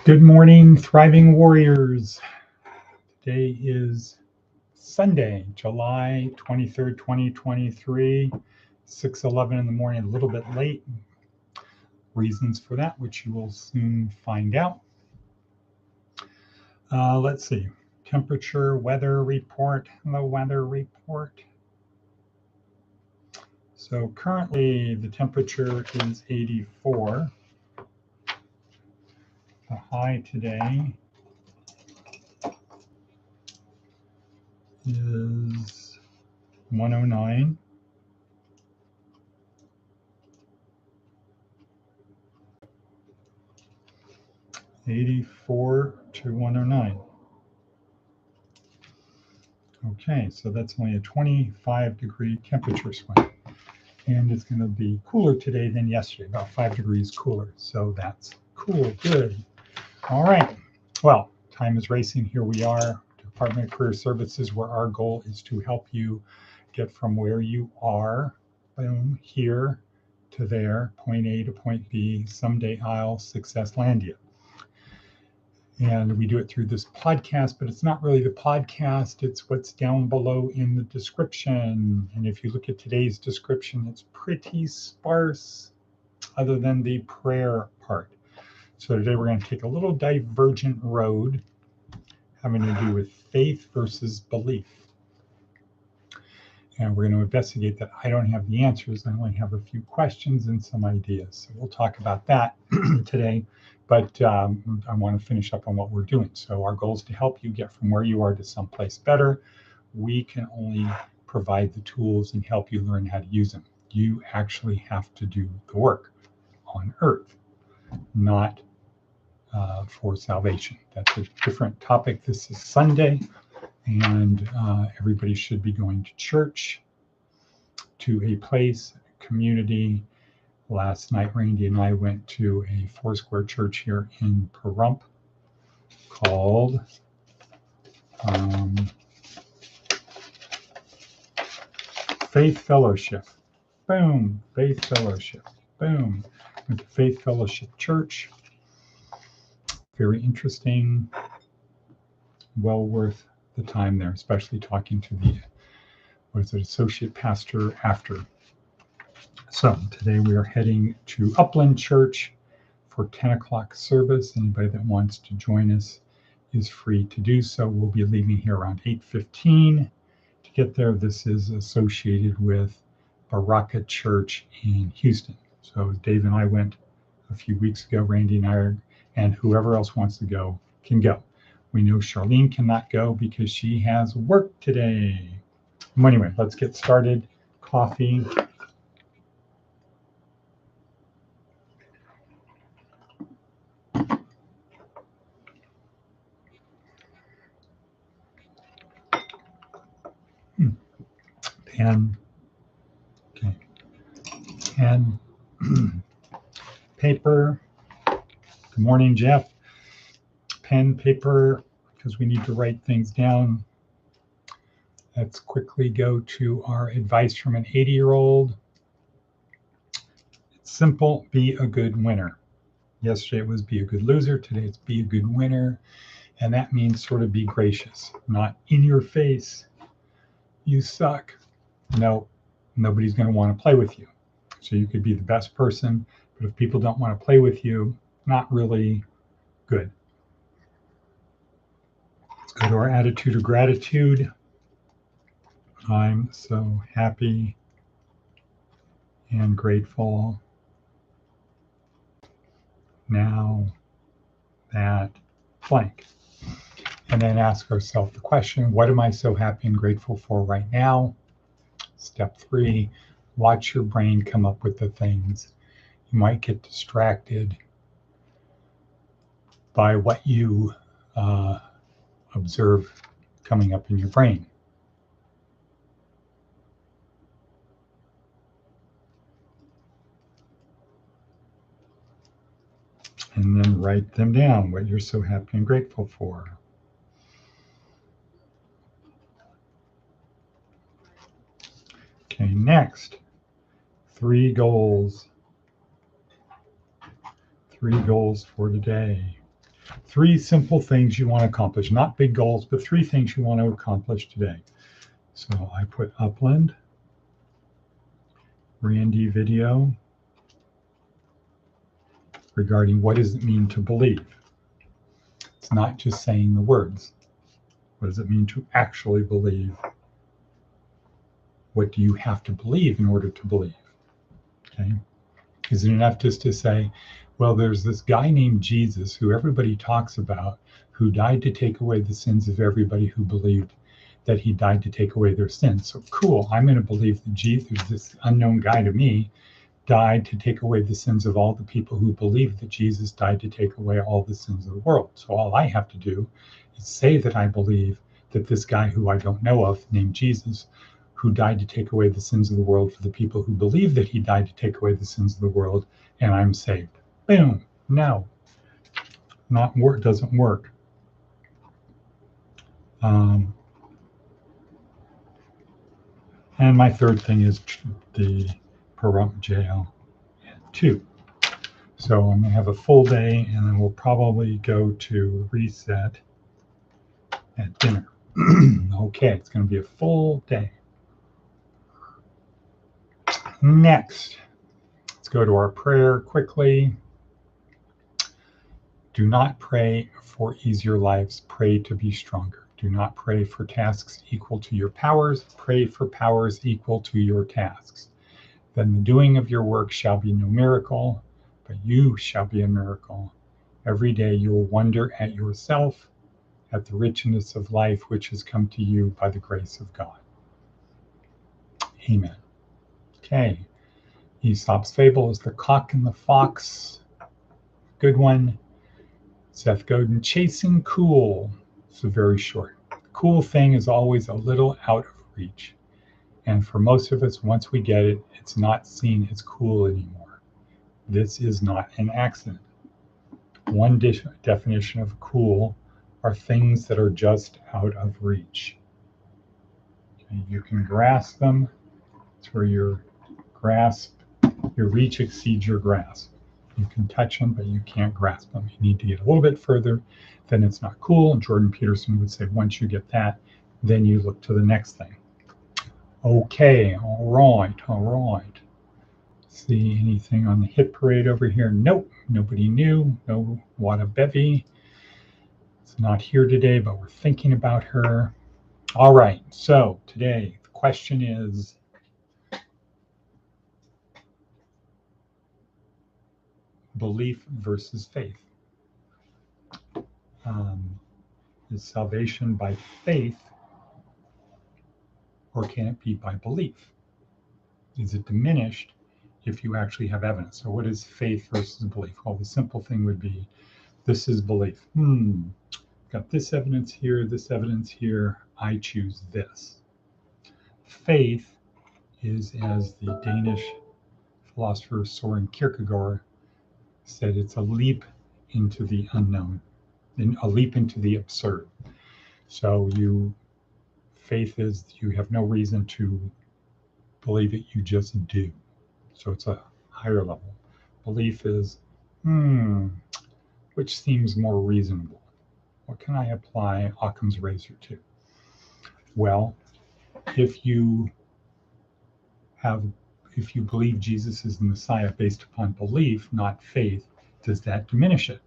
Good morning, Thriving Warriors. Today is Sunday, July 23rd, 2023, 6:11 in the morning, a little bit late. Reasons for that, which you will soon find out. Let's see, temperature, weather report, the weather report. So currently the temperature is 84. The high today is 109. '84 to 109. Okay, so that's only a 25-degree temperature swing. And it's going to be cooler today than yesterday, about 5 degrees cooler. So that's cool, good. All right, well, time is racing. Here we are, Department of Career Services, where our goal is to help you get from where you are, boom, here to there, point A to point B, someday I'll success land you. And we do it through this podcast, but it's not really the podcast, it's what's down below in the description. And if you look at today's description, it's pretty sparse other than the prayer part. So today we're going to take a little divergent road having to do with faith versus belief. And we're going to investigate that. I don't have the answers. I only have a few questions and some ideas. So we'll talk about that today. But I want to finish up on what we're doing. So our goal is to help you get from where you are to someplace better. We can only provide the tools and help you learn how to use them. You actually have to do the work on earth, not for salvation. That's a different topic. This is Sunday, and everybody should be going to church, to a place, a community. Last night, Randy and I went to a Foursquare church here in Pahrump called Faith Fellowship. Boom, Faith Fellowship. Boom. Went to Faith Fellowship Church. Very interesting. Well worth the time there, especially talking to the associate pastor after. So today we are heading to Upland Church for 10 o'clock service. Anybody that wants to join us is free to do so. We'll be leaving here around 8:15 to get there. This is associated with Baraka Church in Houston. So Dave and I went a few weeks ago. Randy and I, and whoever else wants to go can go. We know Charlene cannot go because she has work today. Anyway, let's get started. Coffee. Pen. Okay. Pen. Paper. Good morning, Jeff. Pen, paper, because we need to write things down. Let's quickly go to our advice from an 80-year-old. It's simple, be a good winner. Yesterday it was be a good loser. Today it's be a good winner. And that means sort of be gracious, not in your face. You suck. No, nobody's going to want to play with you. So you could be the best person, but if people don't want to play with you, not really good. Let's go to our attitude of gratitude. I'm so happy and grateful now that blank. And then ask ourselves the question, what am I so happy and grateful for right now? Step 3, watch your brain come up with the things. You might get distracted by what you observe coming up in your brain. And then write them down, what you're so happy and grateful for. Okay, next, 3 goals. 3 goals for today. 3 simple things you want to accomplish, not big goals, but 3 things you want to accomplish today. So I put Upland, Randy video regarding what does it mean to believe. It's not just saying the words. What does it mean to actually believe? What do you have to believe in order to believe? Okay. Is it enough just to say, well, there's this guy named Jesus who everybody talks about, who died to take away the sins of everybody who believed that he died to take away their sins. So cool, I'm going to believe that Jesus, this unknown guy to me, died to take away the sins of all the people who believe that Jesus died to take away all the sins of the world. So all I have to do is say that I believe that this guy who I don't know of, named Jesus, who died to take away the sins of the world for the people who believe that he died to take away the sins of the world, and I'm saved. Boom. No. Not work. Doesn't work. And my third thing is the Pahrump jail at 2. So I'm going to have a full day, and then we'll probably go to reset at dinner. Okay, it's going to be a full day. Next, let's go to our prayer quickly. Do not pray for easier lives. Pray to be stronger. Do not pray for tasks equal to your powers. Pray for powers equal to your tasks. Then the doing of your work shall be no miracle, but you shall be a miracle. Every day you will wonder at yourself, at the richness of life which has come to you by the grace of God. Amen. Okay. Aesop's fable is the cock and the fox. Good one. Seth Godin, chasing cool. So very short. The cool thing is always a little out of reach. And for most of us, once we get it, it's not seen as cool anymore. This is not an accident. One definition of cool are things that are just out of reach. Okay, you can grasp them. It's where your reach exceeds your grasp. You can touch them, but you can't grasp them. You need to get a little bit further, then it's not cool. And Jordan Peterson would say, once you get that, then you look to the next thing. Okay, all right. See anything on the hit parade over here? Nope, nobody knew. No Wada Bevy. It's not here today, but we're thinking about her. All right, so today the question is, belief versus faith. Is salvation by faith, or can it be by belief? Is it diminished if you actually have evidence? So what is faith versus belief? Well, the simple thing would be, this is belief. Got this evidence here, I choose this. Faith is, as the Danish philosopher Søren Kierkegaard said, it's a leap into the unknown, and a leap into the absurd. So faith is, you have no reason to believe it, you just do. So it's a higher level. Belief is, which seems more reasonable? What can I apply Occam's razor to? Well, if you believe Jesus is the Messiah based upon belief, not faith, does that diminish it?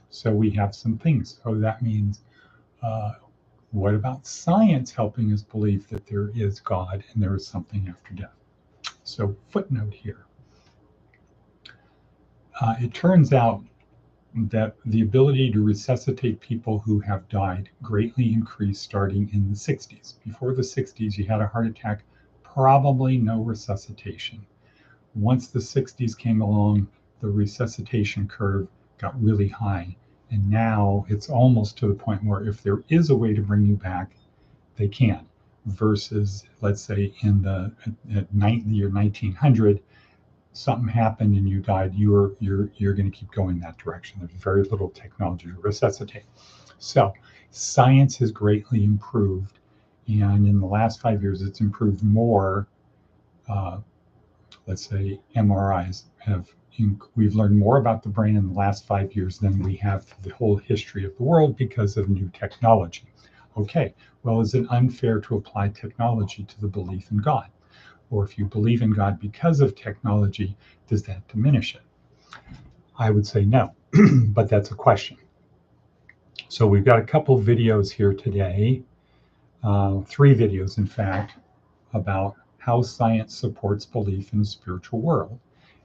So we have some things. So that means, what about science helping us believe that there is God and there is something after death? So footnote here. It turns out that the ability to resuscitate people who have died greatly increased starting in the 60s. Before the 60s, you had a heart attack, probably no resuscitation. Once the 60s came along, the resuscitation curve got really high. And now it's almost to the point where if there is a way to bring you back, they can. Versus, let's say, in the year 1900, something happened and you died, you're going to keep going that direction. There's very little technology to resuscitate. So science has greatly improved, and in the last 5 years, it's improved more let's say MRIs we've learned more about the brain in the last 5 years than we have the whole history of the world because of new technology. Okay, well, is it unfair to apply technology to the belief in God? Or if you believe in God because of technology, does that diminish it? I would say no, but that's a question. So we've got a couple videos here today, 3 videos in fact, about how science supports belief in the spiritual world.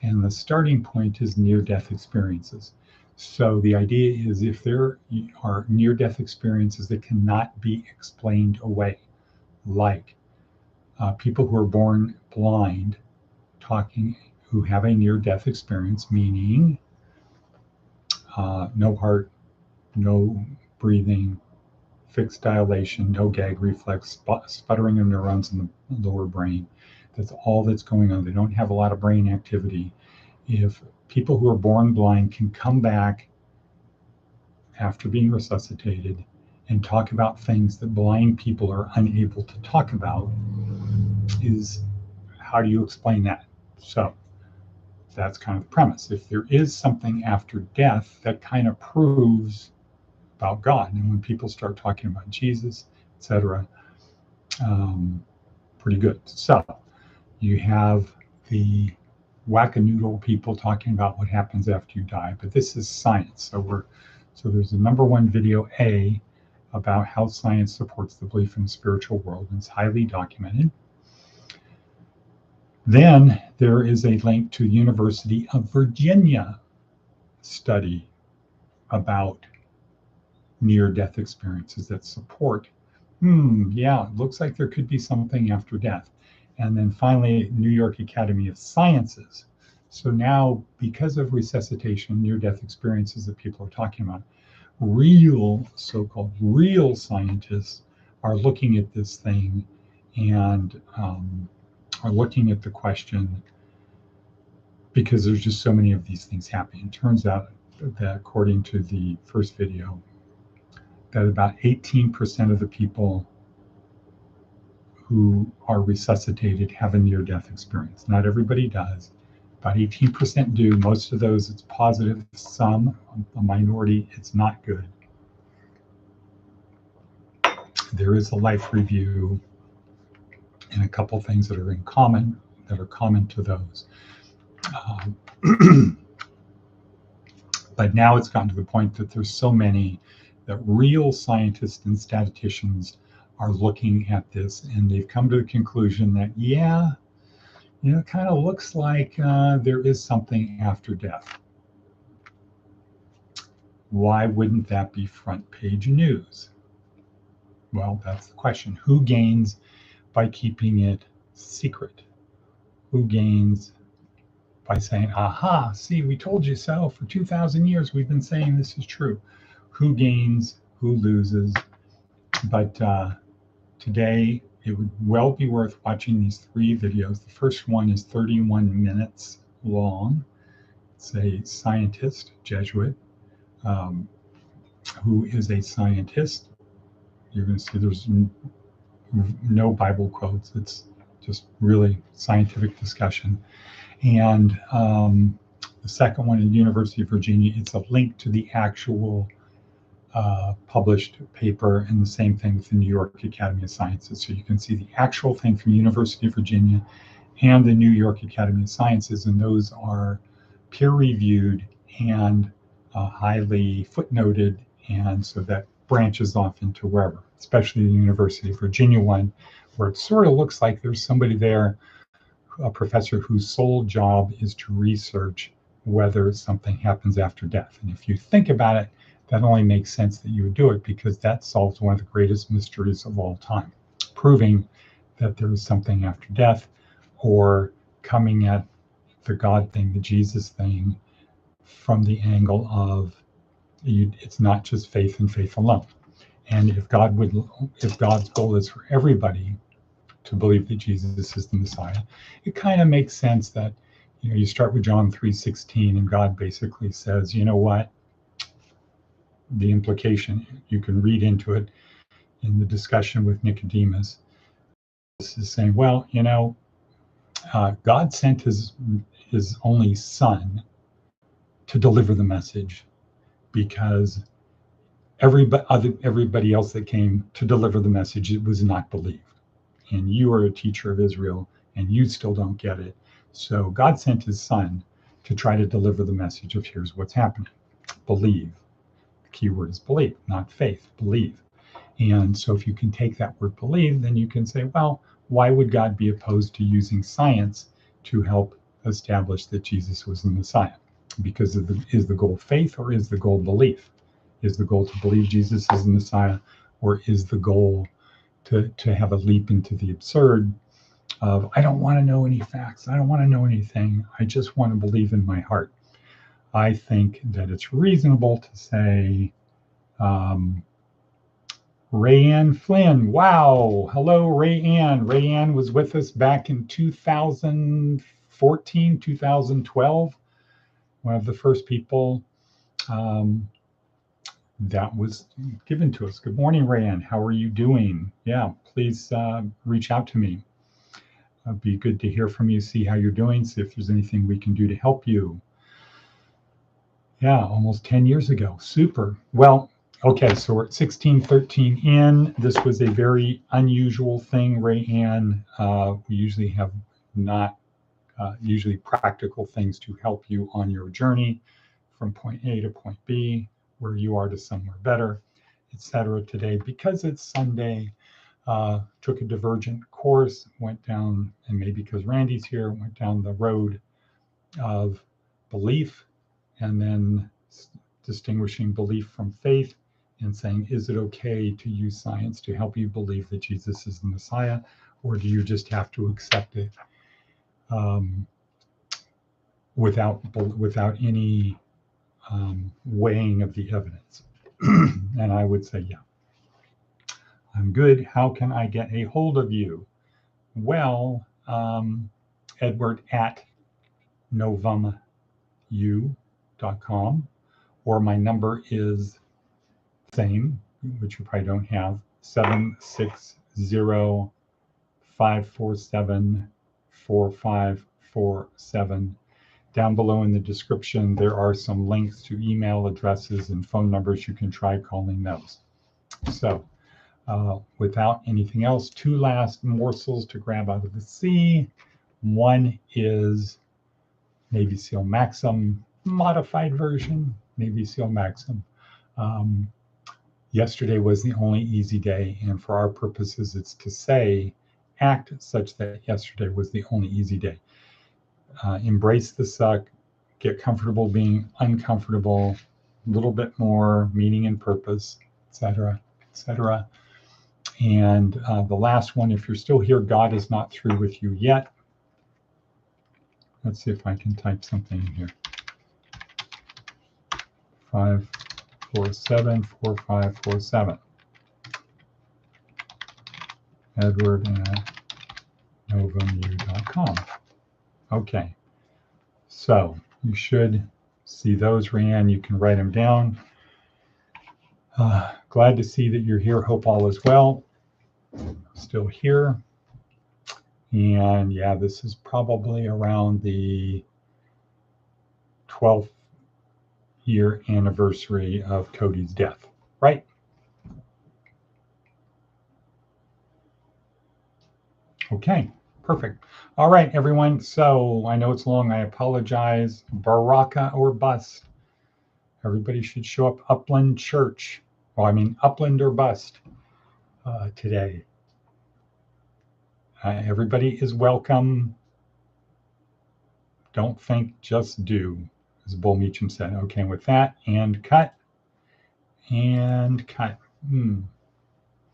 And the starting point is near-death experiences. So the idea is if there are near-death experiences that cannot be explained away, like people who are born blind who have a near-death experience, meaning no heart, no breathing, fixed dilation, no gag reflex, sputtering of neurons in the lower brain. That's all that's going on. They don't have a lot of brain activity. If people who are born blind can come back after being resuscitated and talk about things that blind people are unable to talk about, how do you explain that? So that's kind of the premise. If there is something after death, that kind of proves about God. And when people start talking about Jesus, etc., pretty good. So you have the wackadoodle people talking about what happens after you die, but this is science. So there's the number 1 video A about how science supports the belief in the spiritual world, and it's highly documented. Then there is a link to University of Virginia study about near-death experiences that support, yeah, it looks like there could be something after death. And then finally, New York Academy of Sciences. So now, because of resuscitation, near-death experiences that people are talking about, so-called real scientists are looking at this thing and are looking at the question, because there's just so many of these things happening. It turns out that according to the first video, that about 18% of the people who are resuscitated have a near-death experience. Not everybody does. About 18% do. Most of those, it's positive. Some, a minority, it's not good. There is a life review and a couple things that are common to those. But now it's gotten to the point that there's so many that real scientists and statisticians are looking at this, and they've come to the conclusion that, yeah, it kind of looks like there is something after death. Why wouldn't that be front page news? Well, that's the question. Who gains by keeping it secret? Who gains by saying, aha, see, we told you so. For 2,000 years, we've been saying this is true. Who gains? Who loses? But today, it would well be worth watching these 3 videos. The first one is 31 minutes long. It's a scientist, Jesuit, who is a scientist. You're going to see there's no Bible quotes. It's just really scientific discussion. And the second one in University of Virginia, it's a link to the actual published paper, and the same thing with the New York Academy of Sciences. So you can see the actual thing from University of Virginia and the New York Academy of Sciences, and those are peer-reviewed and highly footnoted, and so that branches off into wherever, especially the University of Virginia one, where it sort of looks like there's somebody there, a professor whose sole job is to research whether something happens after death. And if you think about it, that only makes sense that you would do it, because that solves one of the greatest mysteries of all time, proving that there is something after death, or coming at the God thing, the Jesus thing, from the angle of it's not just faith and faith alone. And if God's goal is for everybody to believe that Jesus is the Messiah, it kind of makes sense that you start with John 3:16, and God basically says, you know what? The implication, you can read into it in the discussion with Nicodemus, this is saying, well, God sent his only son to deliver the message, because everybody else that came to deliver the message, it was not believed. And you are a teacher of Israel, and you still don't get it. So God sent his son to try to deliver the message of here's what's happening. Believe. The key word is believe, not faith. Believe. And so if you can take that word believe, then you can say, well, why would God be opposed to using science to help establish that Jesus was the Messiah? Because is the goal faith, or is the goal belief? Is the goal to believe Jesus is the Messiah, or is the goal to have a leap into the absurd of, I don't want to know any facts, I don't want to know anything, I just want to believe in my heart? I think that it's reasonable to say, Rayanne Flynn, wow, hello Rayanne. Rayanne was with us back in 2014, 2012, one of the first people that was given to us. Good morning, Rayanne. How are you doing? Yeah, please reach out to me. It'd be good to hear from you, see how you're doing, see if there's anything we can do to help you. Yeah, almost 10 years ago. Super. Well, okay, so we're at 1613 in. This was a very unusual thing, Rayanne. We usually have not usually practical things to help you on your journey from point A to point B, where you are to somewhere better, etc. Today, because it's Sunday, took a divergent course, went down, and maybe because Randy's here, went down the road of belief, and then distinguishing belief from faith, and saying, is it okay to use science to help you believe that Jesus is the Messiah, or do you just have to accept it without any weighing of the evidence? And I would say, yeah. I'm good. How can I get a hold of you? Well, Edward at novum-u.com, or my number is same, which you probably don't have, 760-547-4547. Down below in the description, there are some links to email addresses and phone numbers. You can try calling those. So without anything else, two last morsels to grab out of the sea. One is Navy SEAL Maxim, modified version, Navy SEAL Maxim. Yesterday was the only easy day, and for our purposes, it's to say, act such that yesterday was the only easy day. Embrace the suck, get comfortable being uncomfortable, a little bit more meaning and purpose, etc., etc. And the last one, if you're still here, God is not through with you yet. Let's see if I can type something in here. 547-4547. Edward at novum-u.com. Okay, so you should see those, Rhiannon. You can write them down. Glad to see that you're here. Hope all is well. Still here. And yeah, this is probably around the 12th year anniversary of Cody's death, right? Okay, perfect. All right, everyone. So I know it's long. I apologize. Baraka or bust. Everybody should show up Upland Church. Well, I mean Upland or bust today. Everybody is welcome. Don't think, just do, as Bull Meacham said. Okay, with that, and cut. And cut.